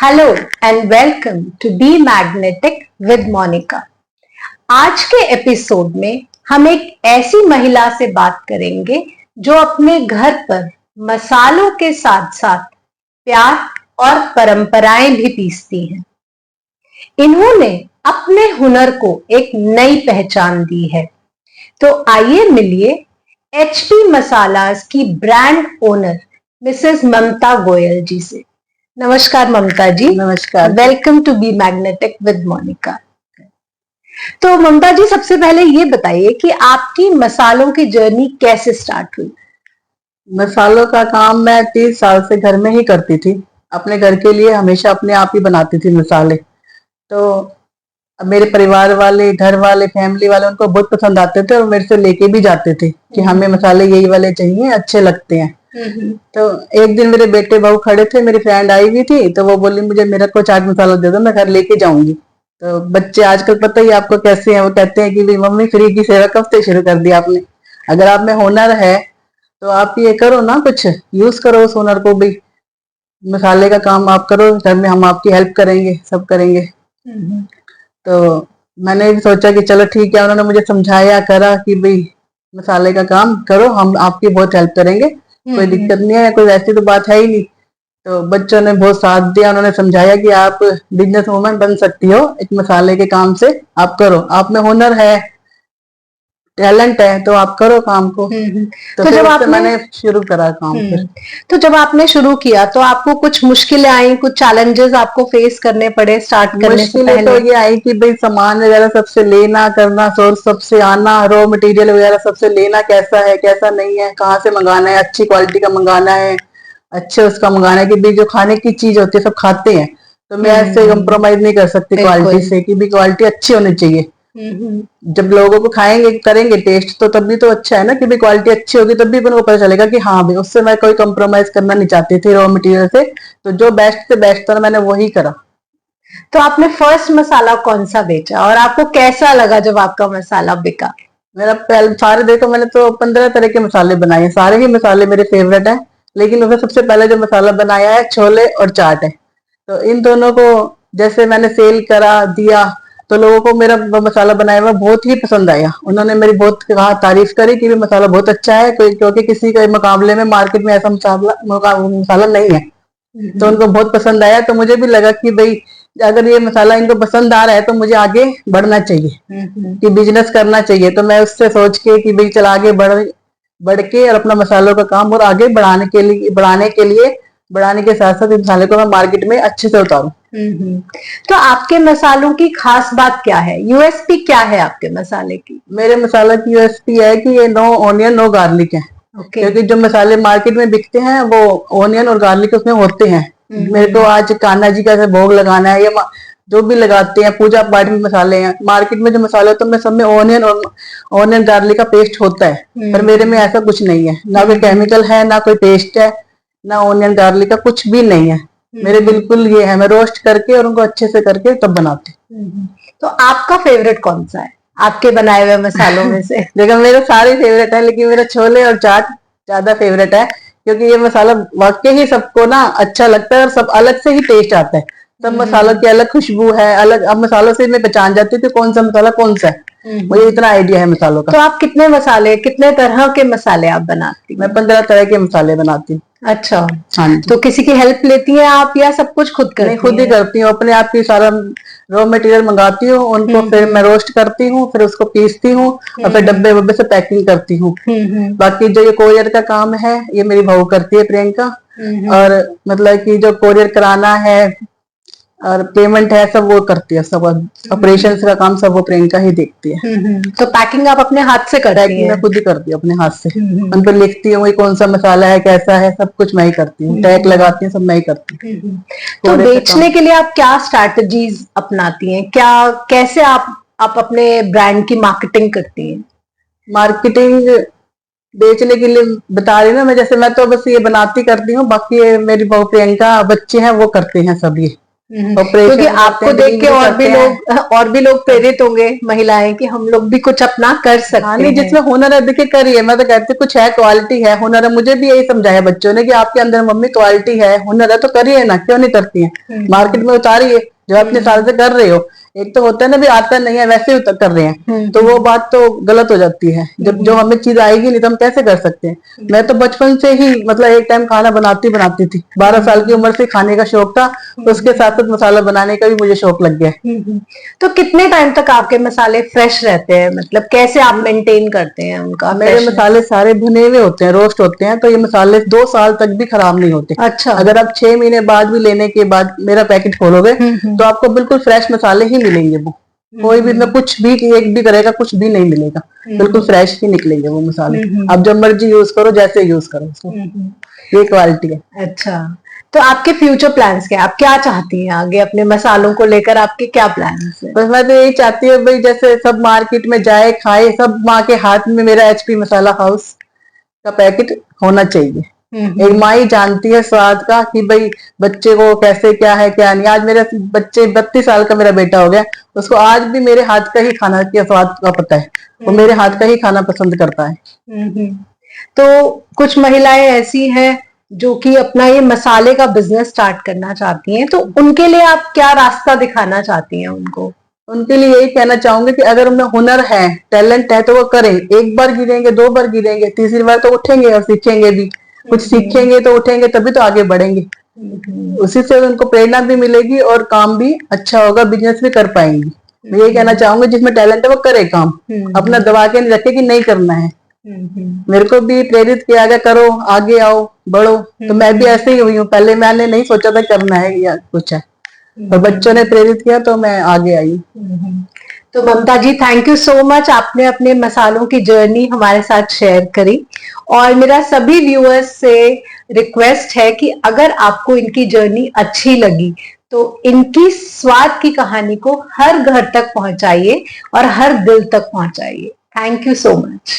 Hello and welcome to B magnetic with Monica. आज के episode में हम एक ऐसी महिला से बात करेंगे जो अपने घर पर मसालों के साथ साथ प्यार और परंपराएं भी पीसती हैं। इन्होंने अपने हुनर को एक नई पहचान दी है। तो आइए मिलिए एचपी मसालास की brand owner Mrs Mamta Goyal ji से। नमस्कार ममता जी। नमस्कार। Welcome to B magnetic with Monica. तो ममता जी, सबसे पहले ये बताइए कि आपकी मसालों की जर्नी कैसे स्टार्ट हुई? मसालों का काम मैं 30 साल से घर में ही करती थी। अपने घर के लिए हमेशा अपने आप ही बनाती थी मसाले। तो अब मेरे परिवार वाले, घर वाले, फैमिली वाले उनको बहुत पसंद आते थे और मेरे से लेके भी जाते थे कि हमें मसाले यही वाले चाहिए, अच्छे लगते हैं। तो एक दिन मेरे बेटे बहू खड़े थे, मेरी फ्रेंड आई हुई थी, तो वो बोली मुझे मेरा को चाट मसाला दे दो, मैं घर लेके जाऊंगी। तो बच्चे आजकल पता ही आपको कैसे हैं, वो कहते हैं कि भाई मम्मी फ्री की सेवा कब से शुरू कर दी आपने। अगर आप में हुनर है तो आप ये करो ना, कुछ यूज करो उस हुनर को भी। मसाले का काम आप करो घर में, हम आपकी हेल्प करेंगे, सब करेंगे। तो मैंने भी सोचा कि चलो ठीक है, उन्होंने मुझे समझाया करा कि भाई मसाले का काम करो, हम आपकी बहुत हेल्प करेंगे, कोई दिक्कत नहीं है, कोई ऐसी तो बात है ही नहीं। तो बच्चों ने बहुत साथ दिया, उन्होंने समझाया कि आप बिजनेस वूमन बन सकती हो एक मसाले के काम से, आप करो, आप में हुनर है, टैलेंट है, तो आप करो काम को। तो जब आपने मैंने शुरू करा काम फिर। तो जब आपने शुरू किया तो आपको कुछ मुश्किलें आई, कुछ चैलेंजेस आपको फेस करने पड़े स्टार्ट करने से पहले? तो ये आई कि भाई सामान वगैरह सबसे लेना करना, सोर्स सबसे आना, रॉ मटेरियल वगैरह सबसे लेना, कैसा है कैसा नहीं है, कहाँ से मंगाना है, अच्छी क्वालिटी का मंगाना है, अच्छे उसका मंगाना है कि भाई जो खाने की चीज होती है सब खाते हैं, तो मैं ऐसे कॉम्प्रोमाइज नहीं कर सकती क्वालिटी से कि भाई क्वालिटी अच्छी होनी चाहिए। जब लोगों को खाएंगे करेंगे टेस्ट तो तब भी तो अच्छा है ना कि भाई क्वालिटी अच्छी होगी, तब भी उनको पता चलेगा कि हाँ भाई, उससे मैं कोई कॉम्प्रोमाइज करना नहीं चाहती थी रॉ मटेरियल से। तो जो बेस्ट से बेस्ट था मैंने वही करा। तो आपने फर्स्ट मसाला कौन सा बेचा और आपको कैसा लगा जब आपका मसाला बिका? मेरा पहले सारे देखो, मैंने तो 15 तरह के मसाले बनाए, सारे ही मसाले मेरे फेवरेट हैं, लेकिन उसमें सबसे पहले जो मसाला बनाया है छोले और चाट है। तो इन दोनों को जैसे मैंने सेल करा दिया तो लोगों को मेरा मसाला बनाया हुआ बहुत ही पसंद आया। उन्होंने मेरी बहुत कहा, तारीफ करी कि मसाला बहुत अच्छा है, क्योंकि किसी के मुकाबले में मार्केट में ऐसा मसाला नहीं है। तो उनको बहुत पसंद आया, तो मुझे भी लगा कि भाई अगर ये मसाला इनको पसंद आ रहा है तो मुझे आगे बढ़ना चाहिए, कि बिजनेस करना चाहिए। तो मैं उससे सोच के कि भाई चल आगे बढ़ के और अपना मसालों का काम और आगे बढ़ाने के साथ साथ इस मसाले को मैं मार्केट में अच्छे से उतारूं। तो आपके मसालों की खास बात क्या है, यूएसपी क्या है आपके मसाले की? मेरे मसाला की यूएसपी है कि ये नो ऑनियन नो गार्लिक है। क्योंकि जो मसाले मार्केट में बिकते हैं वो ऑनियन और गार्लिक उसमें होते हैं। मेरे को आज कान्हा जी का भोग लगाना है, या जो भी लगाते हैं पूजा पाठ में मसाले हैं, मार्केट में जो मसाले होते हैं सब में ऑनियन गार्लिक का पेस्ट होता है, पर मेरे में ऐसा कुछ नहीं है, ना कोई केमिकल है, ना कोई पेस्ट है, ना ऑनियन गार्लिक का कुछ भी नहीं है। मेरे बिल्कुल ये है, मैं रोस्ट करके और उनको अच्छे से करके तब बनाती। तो आपका फेवरेट कौन सा है आपके बनाए हुए मसालों में से? देखो मेरे सारे फेवरेट है, लेकिन मेरा छोले और चाट ज्यादा फेवरेट है, क्योंकि ये मसाला वाकई ही सबको ना अच्छा लगता है और सब अलग से ही टेस्ट आता है। सब मसालों की अलग खुशबू है, अलग। अब मसालों से मैं पहचान जाती हूँ कि कौन सा मसाला कौन सा है, मुझे इतना आइडिया है मसालों का। तो आप कितने तरह के मसाले आप बनाती हैं? मैं 15 तरह के मसाले बनाती हूँ। अच्छा। हाँ जी। तो किसी की हेल्प लेती हैं आप या सब कुछ खुद करती हैं? खुद ही करती हूँ, अपने आप की सारा रॉ मटेरियल मंगाती हूँ, उनको फिर मैं रोस्ट करती हूँ, फिर उसको पीसती हूँ और फिर डब्बे वब्बे से पैकिंग करती हूँ। बाकी जो ये कोरियर का काम है ये मेरी बहू करती है, प्रियंका। और मतलब कि जो कोरियर कराना है और पेमेंट है सब वो करती है, सब ऑपरेशन का काम सब वो प्रियंका ही देखती है। तो पैकिंग आप अपने हाथ से करती हैं? मैं खुद ही करती हूँ अपने हाथ से। उन पर लिखती हूँ कौन सा मसाला है, कैसा है, सब कुछ मैं ही करती हूँ, टैग लगाती हूँ, सब मैं ही करती हूँ। तो बेचने के लिए आप क्या स्ट्रैटेजीज अपनाती हैं, कैसे आप अपने ब्रांड की मार्केटिंग करती हैं? मार्केटिंग बेचने के लिए बता रही ना मैं, जैसे मैं तो बस ये बनाती करती हूँ, बाकी मेरी बहू प्रियंका, बच्चे हैं वो करते हैं सब ये। क्योंकि आपको देख के और भी लोग प्रेरित होंगे महिलाएं कि हम लोग भी कुछ अपना कर सकते हैं। नहीं, जिसमें हुनर है देखिए करिए, मैं तो कहती कुछ है, क्वालिटी है, हुनर है। मुझे भी यही समझाया बच्चों ने कि आपके अंदर मम्मी क्वालिटी है, हुनर है तो करिए ना, क्यों नहीं करती है, मार्केट में उतारिए जो अपने साल से कर रहे हो। एक तो होता है ना भी आता नहीं है वैसे ही कर रहे हैं, तो वो बात तो गलत हो जाती है। जब जो हमें चीज आएगी नहीं तो हम कैसे कर सकते हैं। मैं तो बचपन से ही मतलब एक टाइम खाना बनाती थी, 12 साल की उम्र से खाने का शौक था, उसके साथ साथ मसाला बनाने का भी मुझे शौक लग गया। तो कितने टाइम तक आपके मसाले फ्रेश रहते हैं, मतलब कैसे आप मेंटेन करते हैं उनका? मेरे मसाले सारे भुने हुए होते हैं, रोस्ट होते हैं, तो ये मसाले 2 साल तक भी खराब नहीं होते। अच्छा। अगर आप 6 महीने बाद भी लेने के बाद मेरा पैकेट खोलोगे तो आपको बिल्कुल फ्रेश मसाले ही मिलेंगे। वो कोई भी मैं कुछ भी एक भी तरह का कुछ भी नहीं मिलेगा, बिल्कुल फ्रेश ही निकलेंगे वो मसाले। आप जब मर्जी यूज करो, जैसे यूज करो उसको, ये क्वालिटी है। अच्छा, तो आपके फ्यूचर प्लान्स क्या है? आप क्या चाहती हैं आगे अपने मसालों को लेकर? आपके क्या प्लान्स हैं? बस मैं तो यही चाहती हूँ भाई, जैसे सब मार्केट में जाए खाए, सब माँ के हाथ में मेरा एचपी मसाला हाउस का पैकेट होना चाहिए। एक माँ ही जानती है स्वाद का कि भाई बच्चे को कैसे क्या है क्या नहीं। आज मेरे बच्चे 32 साल का मेरा बेटा हो गया, उसको आज भी मेरे हाथ का ही खाना के स्वाद का पता है, वो मेरे हाथ का ही खाना पसंद करता है। तो कुछ महिलाएं ऐसी हैं जो कि अपना ये मसाले का बिजनेस स्टार्ट करना चाहती हैं, तो उनके लिए आप क्या रास्ता दिखाना चाहती हैं उनको? उनके लिए यही कहना चाहूंगी कि अगर उनमें हुनर है, टैलेंट है तो वो करें। एक बार गिरेंगे, 2 बार गिरेंगे, तीसरी बार तो उठेंगे और सीखेंगे भी। कुछ सीखेंगे तो उठेंगे, तभी तो आगे बढ़ेंगे। उसी से उनको प्रेरणा भी मिलेगी और काम भी अच्छा होगा, बिजनेस भी कर पाएंगी। मैं यही कहना चाहूंगी जिसमें टैलेंट है वो करे काम, अपना दबा के नहीं रखे कि नहीं करना है। मेरे को भी प्रेरित किया गया, करो, आगे आओ, बढ़ो, तो मैं भी ऐसे ही हुई हूँ। पहले मैंने नहीं सोचा था करना है या कुछ है, तो बच्चों ने प्रेरित किया तो मैं आगे आई। तो ममता जी, थैंक यू सो मच, आपने अपने मसालों की जर्नी हमारे साथ शेयर करी। और मेरा सभी व्यूअर्स से रिक्वेस्ट है कि अगर आपको इनकी जर्नी अच्छी लगी तो इनकी स्वाद की कहानी को हर घर तक पहुंचाइए और हर दिल तक पहुंचाइए। Thank you so much.